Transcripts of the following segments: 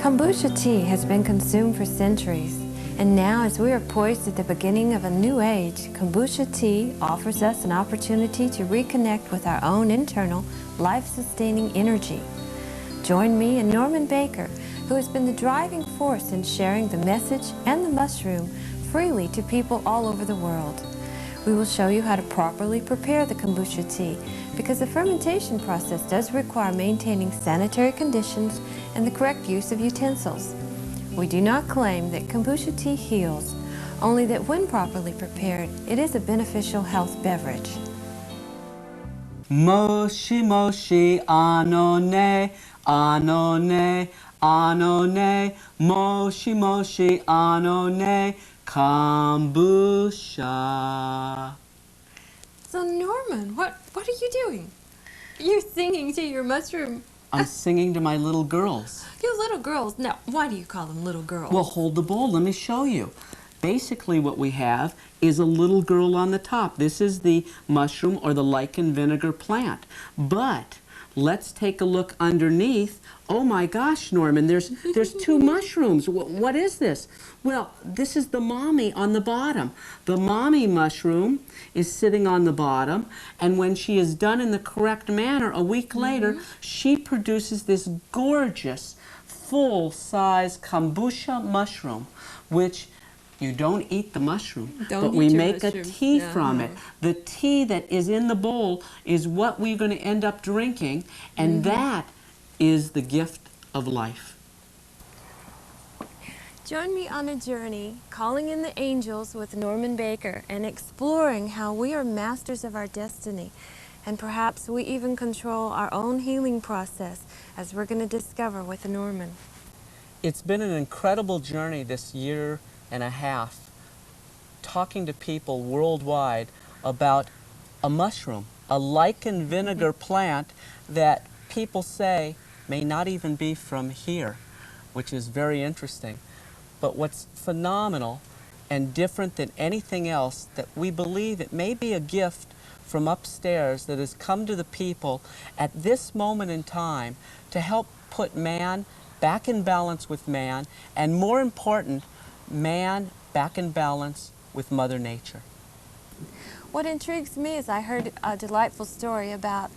Kombucha tea has been consumed for centuries, and now as we are poised at the beginning of a new age, Kombucha tea offers us an opportunity to reconnect with our own internal, life-sustaining energy. Join me and Norman Baker, who has been the driving force in sharing the message and the mushroom freely to people all over the world. We will show you how to properly prepare the kombucha tea, because the fermentation process does require maintaining sanitary conditions and the correct use of utensils. We do not claim that kombucha tea heals, only that when properly prepared, it is a beneficial health beverage. Moshi moshi anone, anone, anone, moshi moshi anone, kombucha. So Norman, what are you doing? You're singing to your mushroom. I'm singing to my little girls. Your little girls. Now, why do you call them little girls? Well, hold the bowl. Let me show you. Basically, what we have is a little girl on the top. This is the mushroom or the lichen vinegar plant. But let's take a look underneath. Oh my gosh, Norman, there's two mushrooms. What is this? Well, this is the mommy on the bottom. The mommy mushroom is sitting on the bottom, and when she is done in the correct manner, a week later, she produces this gorgeous, full-size kombucha mushroom, which you don't eat the mushroom, but we make a tea from it. The tea that is in the bowl is what we're going to end up drinking, and that is the gift of life. Join me on a journey, calling in the angels with Norman Baker and exploring how we are masters of our destiny. And perhaps we even control our own healing process, as we're going to discover with Norman. It's been an incredible journey this year and a half, talking to people worldwide about a mushroom, a lichen vinegar plant that people say may not even be from here, which is very interesting. But what's phenomenal and different than anything else, that we believe it may be a gift from upstairs that has come to the people at this moment in time to help put man back in balance with man, and more important, man back in balance with Mother Nature. What intrigues me is I heard a delightful story about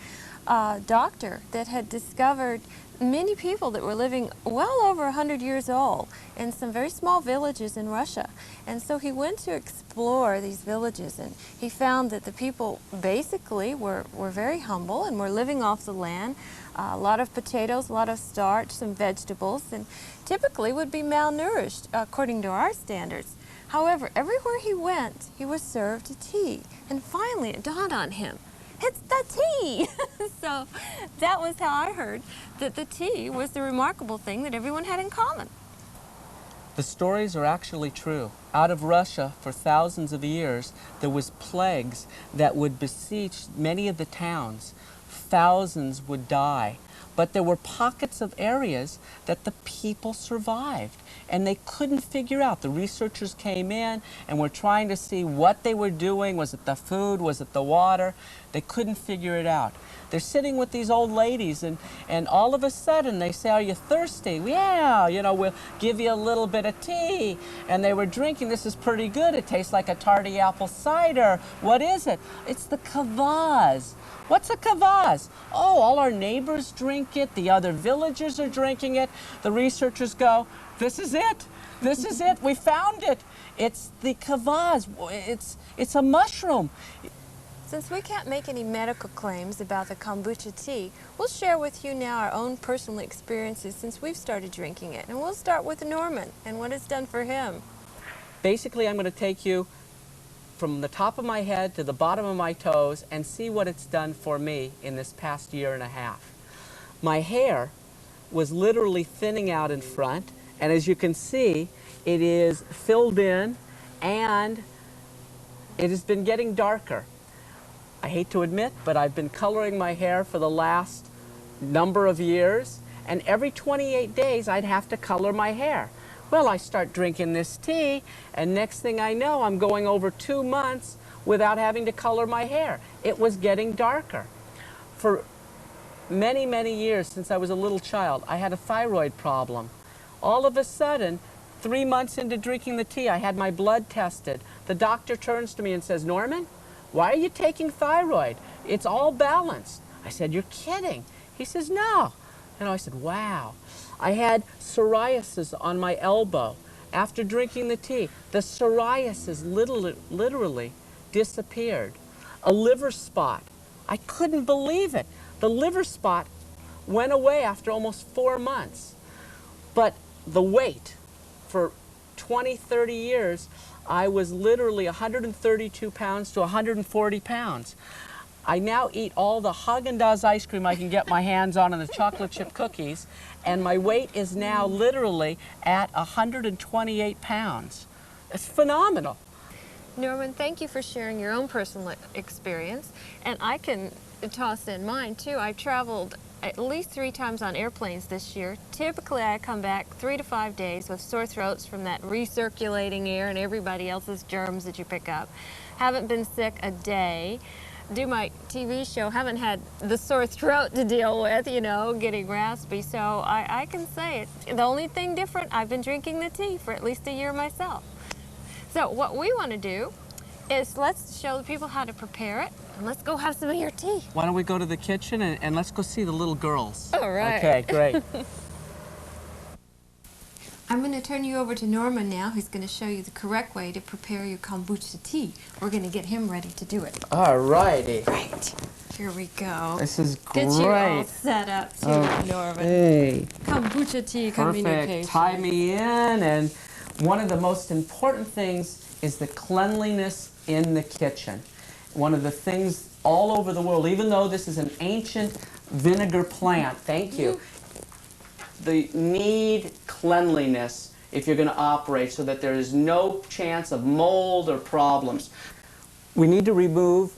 a doctor that had discovered many people that were living well over 100 years old in some very small villages in Russia. And so he went to explore these villages, and he found that the people basically were very humble and were living off the land. A lot of potatoes, a lot of starch, some vegetables, and typically would be malnourished according to our standards. However, everywhere he went, he was served tea. And finally it dawned on him, it's the tea! So that was how I heard that the tea was the remarkable thing that everyone had in common. The stories are actually true. Out of Russia, for thousands of years, there was plagues that would beseech many of the towns. Thousands would die. But there were pockets of areas that the people survived, and they couldn't figure out. The researchers came in and were trying to see what they were doing. Was it the food? Was it the water? They couldn't figure it out. They're sitting with these old ladies, and all of a sudden they say, are you thirsty? Yeah, you know, we'll give you a little bit of tea. And they were drinking. This is pretty good. It tastes like a tarty apple cider. What is it? It's the kvass. What's a kvass? Oh, all our neighbors drink it. The other villagers are drinking it. The researchers go, this is it. This is it. We found it. It's the kvass. It's a mushroom. Since we can't make any medical claims about the kombucha tea, we'll share with you now our own personal experiences since we've started drinking it. And we'll start with Norman and what it's done for him. Basically, I'm going to take you from the top of my head to the bottom of my toes and see what it's done for me in this past year and a half. My hair was literally thinning out in front, and as you can see, it is filled in and it has been getting darker. I hate to admit, but I've been coloring my hair for the last number of years, and every 28 days I'd have to color my hair. Well, I start drinking this tea, and next thing I know, I'm going over 2 months without having to color my hair. It was getting darker. For many, many years, since I was a little child, I had a thyroid problem. All of a sudden, 3 months into drinking the tea, I had my blood tested. The doctor turns to me and says, Norman, why are you taking thyroid? It's all balanced. I said, you're kidding. He says, no. And I said, wow. I had psoriasis on my elbow. After drinking the tea, the psoriasis literally disappeared. A liver spot. I couldn't believe it. The liver spot went away after almost 4 months. But the weight, for 20, 30 years, I was literally 132 pounds to 140 pounds. I now eat all the Haagen-Dazs ice cream I can get my hands on and the chocolate chip cookies, and my weight is now literally at 128 pounds. It's phenomenal. Norman, thank you for sharing your own personal experience, and I can toss in mine too. I've traveled at least 3 times on airplanes this year. Typically I come back 3 to 5 days with sore throats from that recirculating air and everybody else's germs that you pick up. Haven't been sick a day. Do my TV show, haven't had the sore throat to deal with, you know, getting raspy. So I can say it. The only thing different, I've been drinking the tea for at least a year myself. So what we want to do is let's show the people how to prepare it, and let's go have some of your tea. Why don't we go to the kitchen and let's go see the little girls. All right. Okay, great. I'm going to turn you over to Norman now, who's going to show you the correct way to prepare your kombucha tea. We're going to get him ready to do it. All righty. Right. Here we go. This is great. Get you all set up too, Norman. Hey. Kombucha tea communication. Perfect. Tie me in, and one of the most important things is the cleanliness in the kitchen. One of the things all over the world, even though this is an ancient vinegar plant, thank you, they need cleanliness if you're going to operate so that there is no chance of mold or problems. We need to remove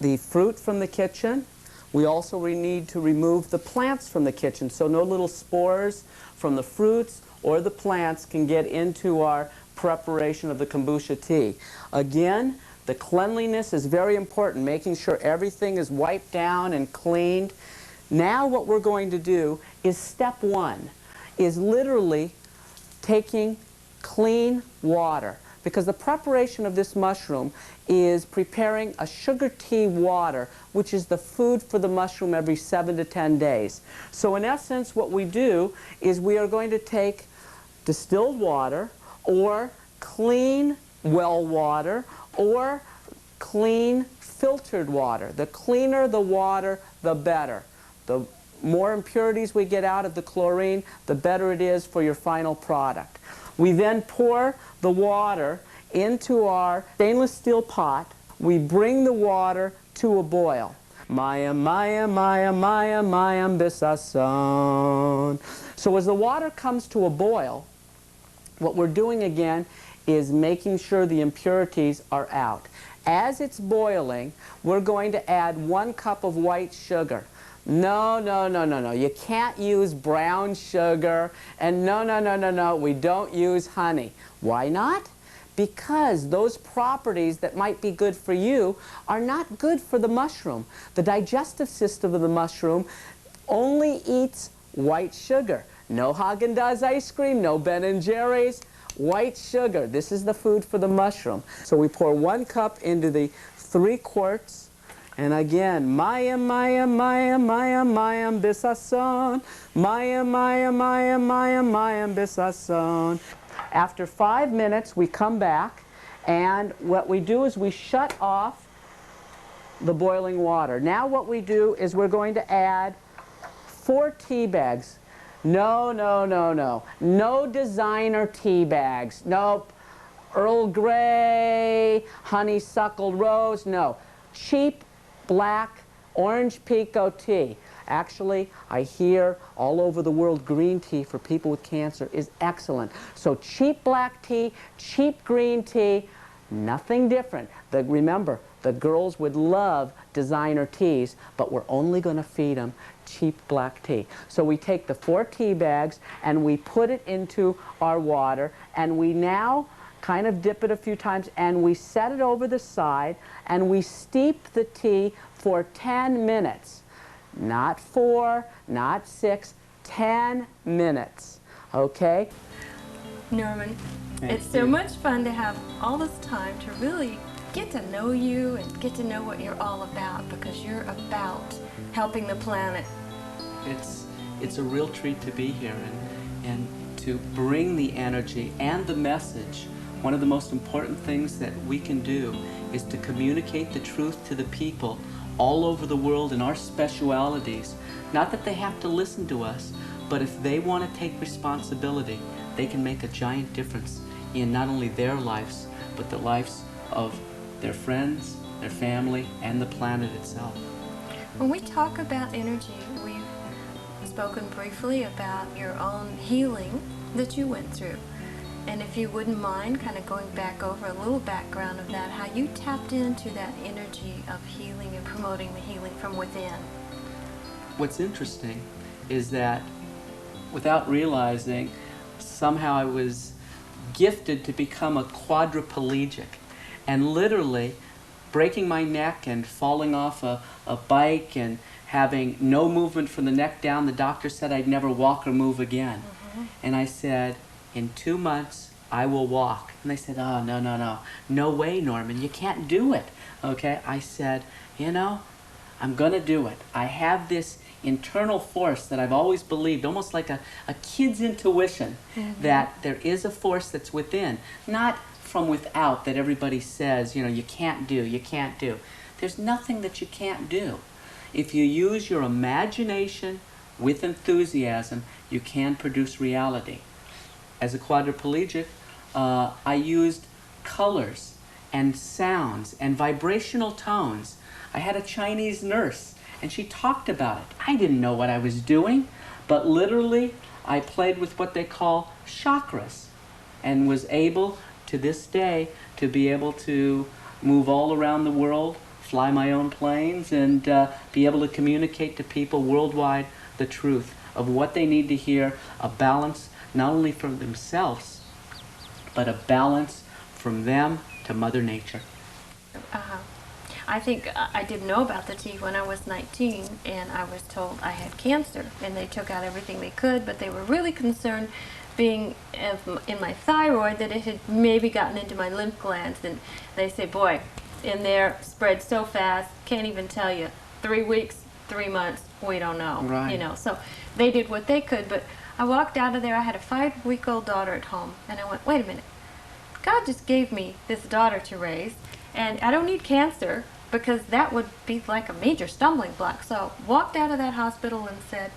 the fruit from the kitchen. We also need to remove the plants from the kitchen so no little spores from the fruits or the plants can get into our preparation of the kombucha tea. Again, the cleanliness is very important, making sure everything is wiped down and cleaned. Now what we're going to do is step 1, is literally taking clean water, because the preparation of this mushroom is preparing a sugar tea water, which is the food for the mushroom every 7 to 10 days. So in essence, what we do is we are going to take distilled water or clean well water or clean filtered water. The cleaner the water, the better. The more impurities we get out of the chlorine, the better it is for your final product. We then pour the water into our stainless steel pot. We bring the water to a boil. Mayam, mayam, mayam, mayam, mayam, bisason. So as the water comes to a boil, what we're doing again is making sure the impurities are out. As it's boiling, we're going to add 1 cup of white sugar. No, no, no, no, no. You can't use brown sugar. And no, no, no, no, no. We don't use honey. Why not? Because those properties that might be good for you are not good for the mushroom. The digestive system of the mushroom only eats white sugar. No Haagen-Dazs ice cream, no Ben & Jerry's. White sugar. This is the food for the mushroom. So we pour 1 cup into the 3 quarts. And again, mayam, mayam, mayam, mayam, mayam, bisason. Mayam, mayam, mayam, mayam, mayam, bisason. After 5 minutes, we come back, and what we do is we shut off the boiling water. Now what we do is we're going to add 4 tea bags. No, no, no, no. No designer tea bags. Nope. Earl Grey, honeysuckle rose. No. Cheap black orange pekoe tea. Actually, I hear all over the world green tea for people with cancer is excellent. So cheap black tea, cheap green tea, nothing different. Remember, the girls would love designer teas, but we're only going to feed them cheap black tea. So we take the 4 tea bags and we put it into our water, and we now kind of dip it a few times, and we set it over the side, and we steep the tea for 10 minutes. Not 4, not 6, 10 minutes. Okay? Norman, Thank it's so you. much fun to have all this time to really get to know you and get to know what you're all about, because you're about helping the planet. It's a real treat to be here and to bring the energy and the message. One of the most important things that we can do is to communicate the truth to the people all over the world in our specialities. Not that they have to listen to us, but if they want to take responsibility, they can make a giant difference in not only their lives, but the lives of their friends, their family, and the planet itself. When we talk about energy, we've spoken briefly about your own healing that you went through. And if you wouldn't mind kind of going back over a little background of that, how you tapped into that energy of healing and promoting the healing from within. What's interesting is that without realizing, somehow I was gifted to become a quadriplegic, and literally breaking my neck and falling off a bike and having no movement from the neck down. The doctor said I'd never walk or move again. And I said, in 2 months, I will walk. And they said, oh, no way, Norman, you can't do it. Okay, I said, you know, I'm gonna do it. I have this internal force that I've always believed, almost like a kid's intuition, that there is a force that's within, not from without that everybody says, you know, you can't do. There's nothing that you can't do. If you use your imagination with enthusiasm, you can produce reality. As a quadriplegic, I used colors and sounds and vibrational tones. I had a Chinese nurse, and she talked about it. I didn't know what I was doing, but literally I played with what they call chakras and was able, to this day, to be able to move all around the world, fly my own planes, and be able to communicate to people worldwide the truth of what they need to hear, a balance not only from themselves, but a balance from them to Mother Nature. I think I didn't know about the tea when I was 19, and I was told I had cancer, and they took out everything they could, but they were really concerned, being in my thyroid, that it had maybe gotten into my lymph glands, and they say, boy, in there, spread so fast, can't even tell you, 3 weeks, 3 months, we don't know. Right. You know, so they did what they could, but I walked out of there, I had a 5-week-old daughter at home, and I went, wait a minute, God just gave me this daughter to raise, and I don't need cancer, because that would be like a major stumbling block. So walked out of that hospital and said,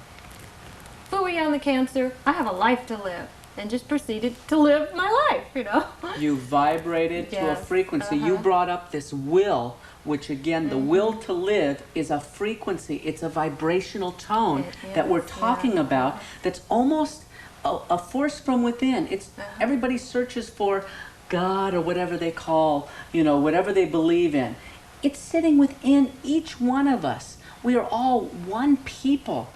phooey on the cancer, I have a life to live, and just proceeded to live my life, you know. You vibrated to a Yes. frequency. You brought up this will, which again, the will to live is a frequency. It's a vibrational tone It that we're is, talking yeah. about that's almost a force from within. It's everybody searches for God or whatever they call, you know, whatever they believe in. It's sitting within each one of us. We are all one people.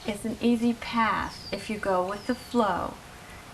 It's an easy path if you go with the flow.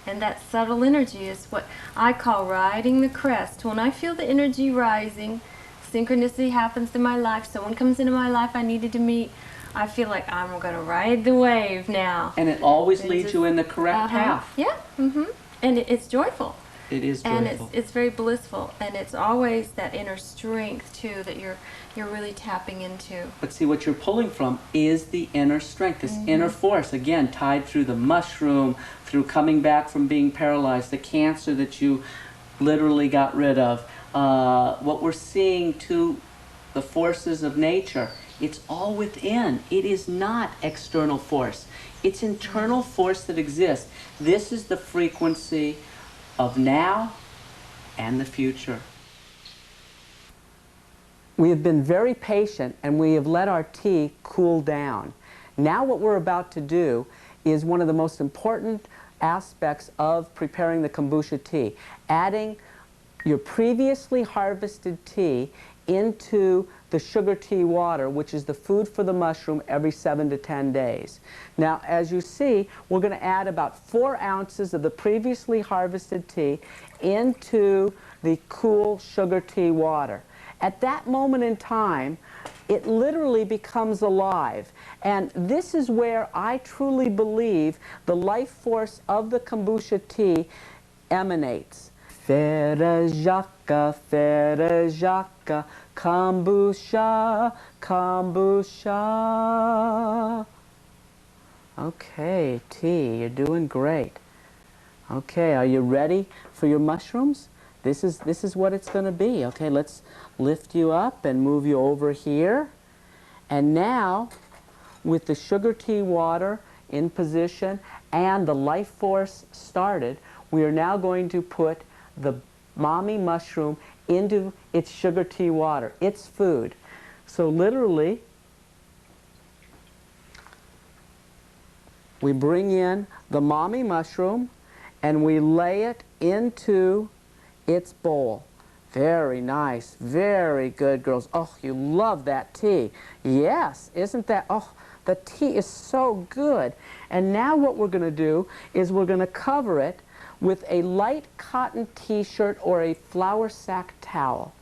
And that subtle energy is what I call riding the crest. When I feel the energy rising, synchronicity happens in my life, someone comes into my life I needed to meet, I feel like I'm going to ride the wave now. And it always And leads just- you in the correct path. Yeah, and it's joyful. It is joyful. And it's very blissful, and it's always that inner strength too that you're really tapping into. But see, what you're pulling from is the inner strength, this inner force, again, tied through the mushroom, through coming back from being paralyzed, the cancer that you literally got rid of, what we're seeing to the forces of nature. It's all within. It is not external force. It's internal force that exists. This is the frequency of now and the future. We have been very patient, and we have let our tea cool down. Now what we're about to do is one of the most important aspects of preparing the kombucha tea, adding your previously harvested tea into the sugar tea water, which is the food for the mushroom, every 7 to 10 days. Now, as you see, we're going to add about 4 ounces of the previously harvested tea into the cool sugar tea water. At that moment in time, it literally becomes alive. And this is where I truly believe the life force of the kombucha tea emanates. Ferejaka, ferejaka, kombucha, kombucha. Okay, tea, you're doing great. Okay, are you ready for your mushrooms? This is what it's going to be. Okay, let's lift you up and move you over here. And now, with the sugar tea water in position and the life force started, we are now going to put the mommy mushroom into its sugar tea water, its food. So literally, we bring in the mommy mushroom and we lay it into its bowl. Very nice, very good, girls. Oh, you love that tea. Yes, isn't that, oh, the tea is so good. And now what we're going to do is we're going to cover it with a light cotton t-shirt or a flour sack towel.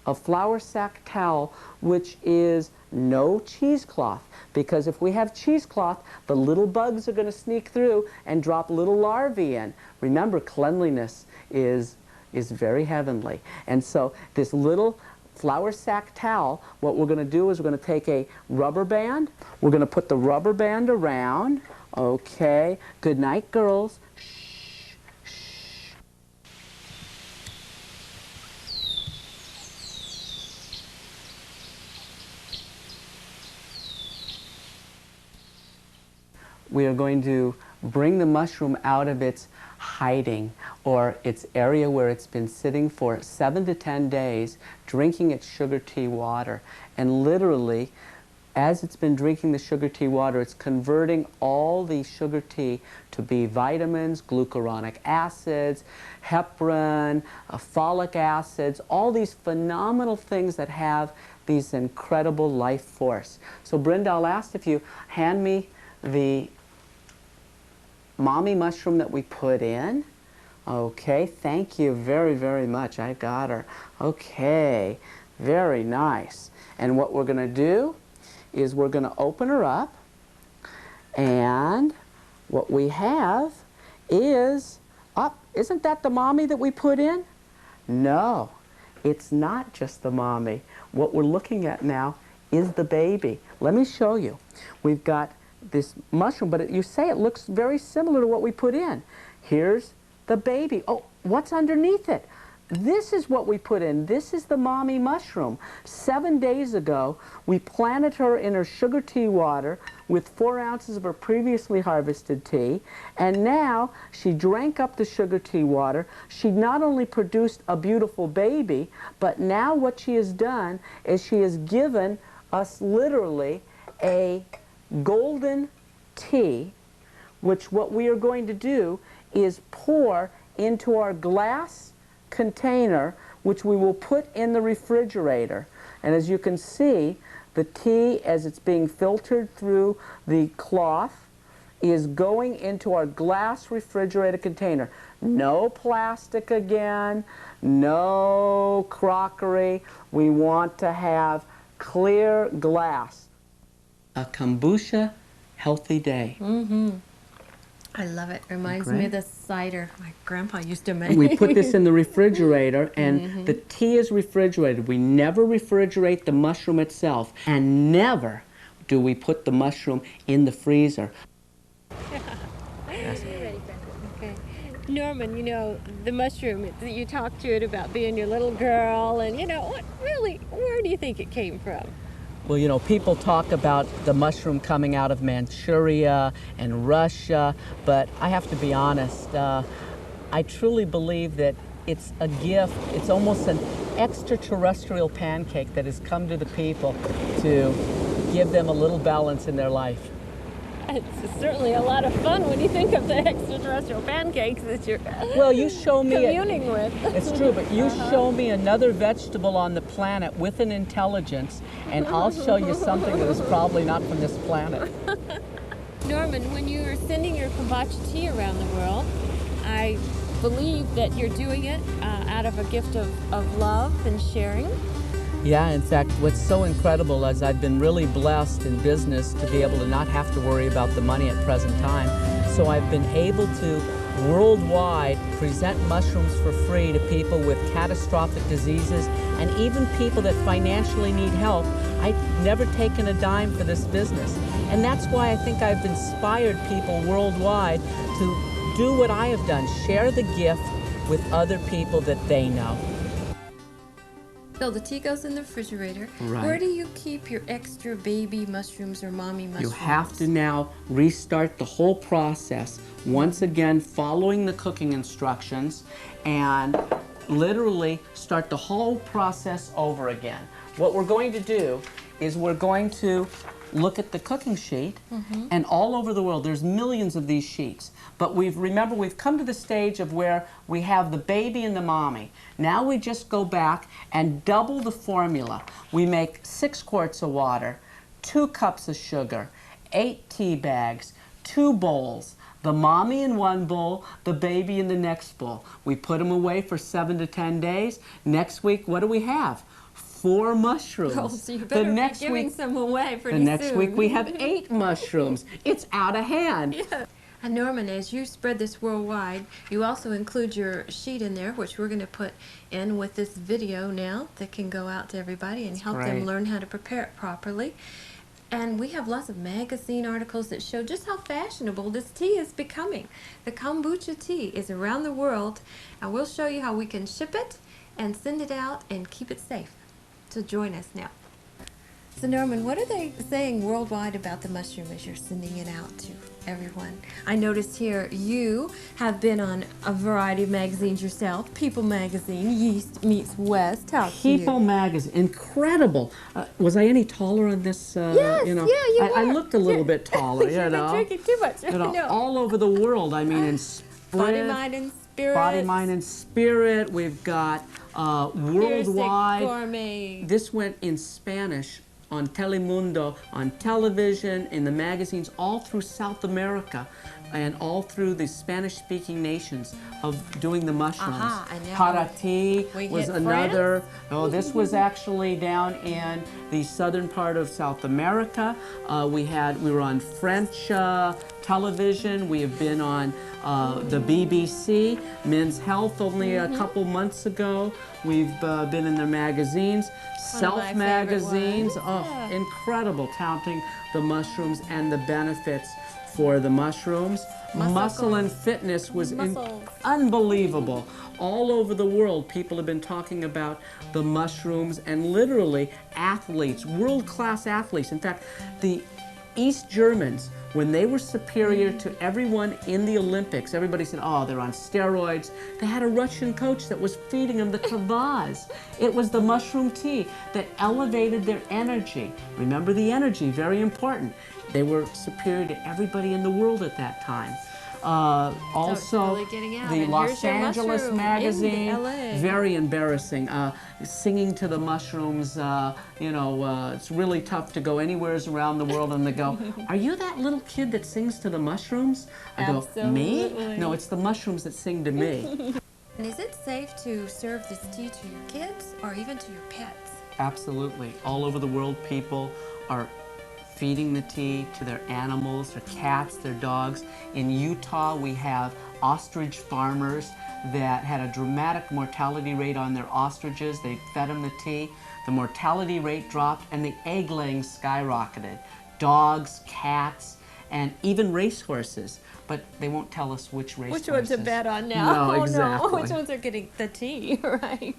A flour sack towel which is no cheesecloth, because if we have cheesecloth, the little bugs are going to sneak through and drop little larvae in. Remember, cleanliness is very heavenly. And so this little flour sack towel, what we're going to do is we're going to take a rubber band. We're going to put the rubber band around. Okay. Good night, girls. Shh, shh. We are going to bring the mushroom out of its hiding, or its area where it's been sitting for 7 to 10 days, drinking its sugar tea water. And literally, as it's been drinking the sugar tea water, it's converting all the sugar tea to be vitamins, glucuronic acids, heparin, folic acids, all these phenomenal things that have these incredible life force. So Brenda, I'll ask if you hand me the mommy mushroom that we put in. Okay, thank you very, very much. I got her. Okay, very nice. And what we're going to do is we're going to open her up, and what we have is, isn't that the mommy that we put in? No, it's not just the mommy. What we're looking at now is the baby. Let me show you. We've got this mushroom, but you say it looks very similar to what we put in. Here's the baby. Oh, what's underneath it? This is what we put in. This is the mommy mushroom. 7 days ago, we planted her in her sugar tea water with 4 ounces of her previously harvested tea, and now she drank up the sugar tea water. She not only produced a beautiful baby, but now what she has done is she has given us literally a golden tea, which what we are going to do is pour into our glass container, which we will put in the refrigerator. And as you can see, the tea, as it's being filtered through the cloth, is going into our glass refrigerator container. No plastic again, no crockery. We want to have clear glass. A kombucha healthy day. Mm-hmm. I love it. Reminds me of the cider my grandpa used to make. We put this in the refrigerator, and the tea is refrigerated. We never refrigerate the mushroom itself, and never do we put the mushroom in the freezer. Yes. Okay. Norman, you know, the mushroom, you talked to it about being your little girl, and you know, what really, where do you think it came from? Well, you know, people talk about the mushroom coming out of Manchuria and Russia, but I have to be honest, I truly believe that it's a gift. It's almost an extraterrestrial pancake that has come to the people to give them a little balance in their life. It's certainly a lot of fun when you think of the extraterrestrial pancakes that you're you show me communing with. It's true, but you show me another vegetable on the planet with an intelligence, and I'll show you something that is probably not from this planet. Norman, when you are sending your kombucha tea around the world, I believe that you're doing it out of a gift of love and sharing. Yeah, in fact, what's so incredible is I've been really blessed in business to be able to not have to worry about the money at present time. So I've been able to worldwide present mushrooms for free to people with catastrophic diseases and even people that financially need help. I've never taken a dime for this business. And that's why I think I've inspired people worldwide to do what I have done, share the gift with other people that they know. So the tea goes in the refrigerator. Right. Where do you keep your extra baby mushrooms or mommy mushrooms? You have to now restart the whole process, once again following the cooking instructions, and literally start the whole process over again. What we're going to do is we're going to look at the cooking sheet, and all over the world there's millions of these sheets. But remember we've come to the stage of where we have the baby and the mommy. Now we just go back and double the formula. We make 6 quarts of water, 2 cups of sugar, 8 tea bags, 2 bowls, the mommy in one bowl, the baby in the next bowl. We put them away for 7 to 10 days. Next week, what do we have? 4 mushrooms. Oh, so you better be giving some away pretty soon. The next week we have 8 mushrooms. It's out of hand. Yeah. And Norman, as you spread this worldwide, you also include your sheet in there, which we're going to put in with this video now that can go out to everybody and help them learn how to prepare it properly. And we have lots of magazine articles that show just how fashionable this tea is becoming. The Kombucha Tea is around the world, and we'll show you how we can ship it and send it out and keep it safe. So join us now. So Norman, what are they saying worldwide about the mushroom as you're sending it out to everyone? I noticed here you have been on a variety of magazines yourself. People Magazine, Yeast Meets West. How cute. People Magazine, incredible. Was I any taller on this? Yes, you know, yeah, you I were. looked a little bit taller. You've been drinking too much. You know, all over the world. I mean, in Body, Mind, and Spirit. Body, Mind, and Spirit. We've got worldwide. Gourmet. This went in Spanish on Telemundo, on television, in the magazines, all through South America and all through the Spanish-speaking nations of doing the mushrooms. Para Ti was another. Oh, this was actually down in the southern part of South America. We were on French television. We have been on the BBC, Men's Health, only a couple months ago. We've been in their magazines, Self magazines. Oh, incredible, touting the mushrooms and the benefits for the mushrooms. Muscle and Fitness was unbelievable. All over the world, people have been talking about the mushrooms, and literally athletes, world-class athletes. In fact, the East Germans, when they were superior to everyone in the Olympics, everybody said, oh, they're on steroids. They had a Russian coach that was feeding them the kvass. It was the mushroom tea that elevated their energy. Remember the energy, very important. They were superior to everybody in the world at that time. Also, the Los Angeles magazine, very embarrassing. Singing to the mushrooms, you know, it's really tough to go anywhere around the world and they go, are you that little kid that sings to the mushrooms? I go, me? No, it's the mushrooms that sing to me. And is it safe to serve this tea to your kids or even to your pets? Absolutely. All over the world, people are feeding the tea to their animals, their cats, their dogs. In Utah, we have ostrich farmers that had a dramatic mortality rate on their ostriches. They fed them the tea. The mortality rate dropped and the egg laying skyrocketed. Dogs, cats, and even racehorses. But they won't tell us which racehorses. Which ones to bet on now? No, exactly. No. Which ones are getting the tea, right?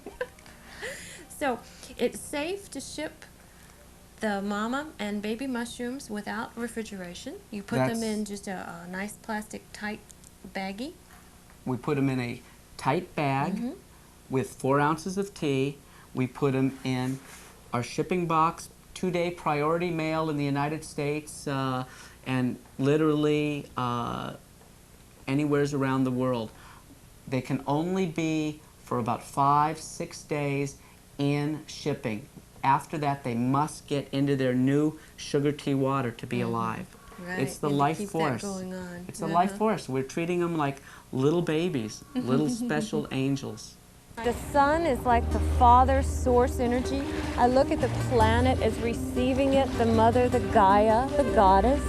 So it's safe to ship the mama and baby mushrooms without refrigeration. You put them in just a nice plastic tight baggie. We put them in a tight bag with 4 ounces of tea. We put them in our shipping box, 2-day priority mail in the United States, and literally anywheres around the world. They can only be for about 5-6 days in shipping. After that, they must get into their new sugar tea water to be alive. Right. It's the life force. It's the life force. We're treating them like little babies, little special angels. The sun is like the Father source energy. I look at the planet as receiving it, the mother, the Gaia, the goddess.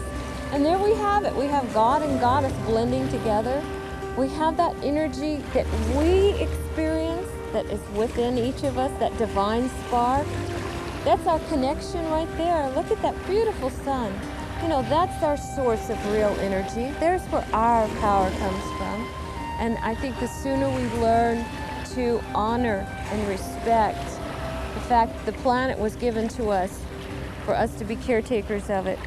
And there we have it. We have God and goddess blending together. We have that energy that we experience that is within each of us, that divine spark. That's our connection right there. Look at that beautiful sun. You know, that's our source of real energy. There's where our power comes from. And I think the sooner we learn to honor and respect the fact that the planet was given to us for us to be caretakers of it,